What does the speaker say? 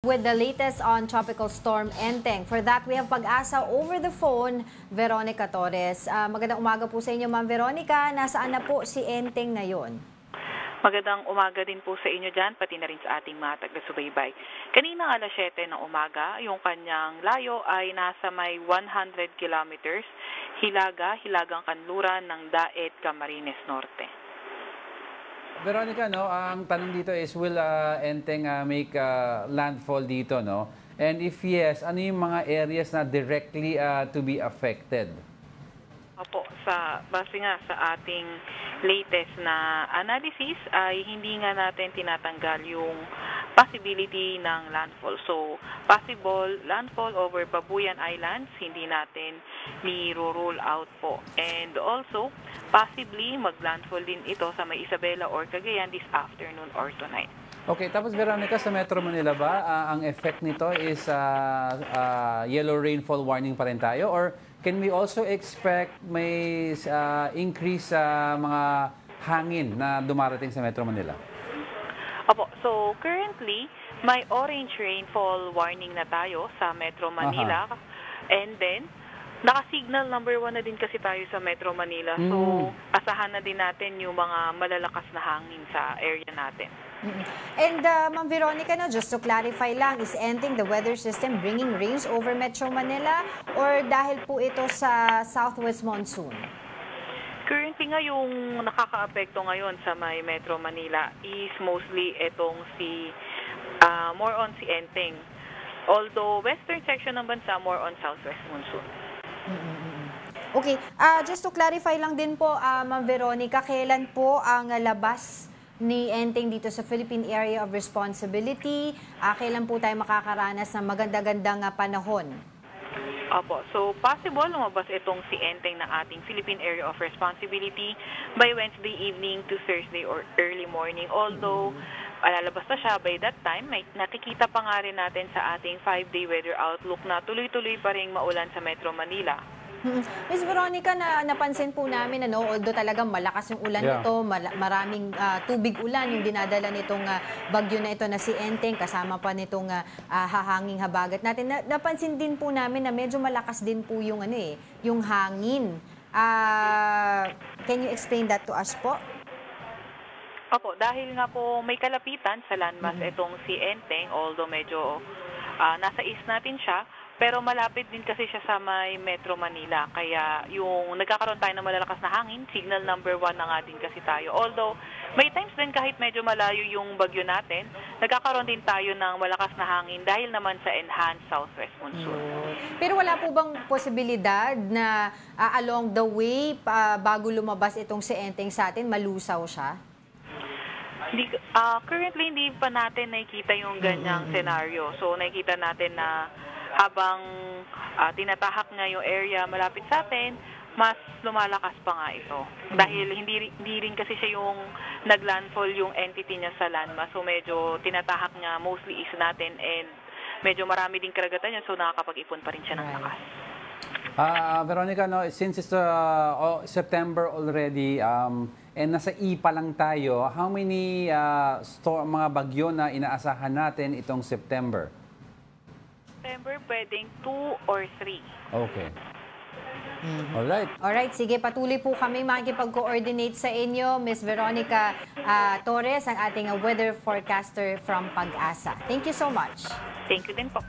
with the latest on Tropical Storm Enteng. For that, we have Pag-asa over the phone, Veronica Torres. Magandang umaga po sa inyo, Ma'am Veronica. Nasaan na po si Enteng ngayon? Magandang umaga din po sa inyo dyan, pati na rin sa ating mga taga-subaybay. Kanina alas 7 ng umaga, yung kanyang layo ay nasa may 100 kilometers, hilagang kanluran ng Daet, Camarines Norte. Veronica, ang tanong dito is, will Enteng make landfall dito, no? And if yes, ano yung mga areas na directly to be affected? Opo, base nga sa ating latest na analysis ay hindi nga natin tinatanggal yung possibility ng landfall. So, possible landfall over Babuyan Islands, hindi natin ni-rule out po. And also, possibly mag-landfall din ito sa may Isabela or Cagayan this afternoon or tonight. Okay, tapos Veronica, sa Metro Manila ba, ang effect nito is yellow rainfall warning pa rin tayo? Or can we also expect may increase sa mga hangin na dumarating sa Metro Manila? Opo, so currently, may orange rainfall warning na tayo sa Metro Manila. And then, naka-signal number 1 na din kasi tayo sa Metro Manila. So, asahan na din natin yung mga malalakas na hangin sa area natin. And Ma'am Veronica, just to clarify lang, is Enteng the weather system bringing rains over Metro Manila or dahil po ito sa southwest monsoon? Currently nga yung nakaka-apekto ngayon sa may Metro Manila is mostly itong more on si Enteng. Although western section ng bansa more on southwest monsoon. Okay, just to clarify lang din po, Ma'am Veronica, kailan po ang labas ni Enteng dito sa Philippine Area of Responsibility? Kailan po tayo makakaranas ng maganda-gandang panahon? Opo, so possible lumabas itong si Enteng na ating Philippine Area of Responsibility by Wednesday evening to Thursday or early morning. Although, lalabas na siya by that time, may nakikita pa nga rin natin sa ating 5-day weather outlook na tuloy-tuloy pa rin maulan sa Metro Manila. Miss Veronica, napansin po namin, although talagang malakas yung ulan nito, maraming tubig ulan yung dinadala nitong bagyo na ito na si Enteng, kasama pa nitong hahanging habagat natin. Napansin din po namin na medyo malakas din po yung, yung hangin. Can you explain that to us po? Opo, dahil nga po may kalapitan sa landmass itong si Enteng, although medyo nasa east natin siya, pero malapit din kasi siya sa may Metro Manila. Kaya yung nagkakaroon tayo ng malalakas na hangin, signal number 1 na nga din kasi tayo. Although, may times din kahit medyo malayo yung bagyo natin, nagkakaroon din tayo ng malakas na hangin dahil naman sa enhanced southwest monsoon. Pero wala po bang posibilidad na along the way, bago lumabas itong si Enteng sa atin, malusaw siya? Currently, hindi pa natin nakikita yung ganyang senaryo. So, nakikita natin na habang tinatahak nga yung area malapit sa atin, mas lumalakas pa nga ito. Dahil hindi rin kasi siya yung naglandfall yung entity niya sa landmass. So medyo tinatahak niya mostly is natin and medyo marami din karagatan niya, so nakakapag-ipon pa rin siya ng lakas. Veronica, since it's September already, and nasa pa lang tayo, how many mga bagyo na inaasahan natin itong September? September, pwedeng 2 or 3. Okay. Alright, sige, patuloy po kami makikipag-coordinate sa inyo, Miss Veronica Torres, ang ating weather forecaster from Pag-asa. Thank you so much. Thank you din po.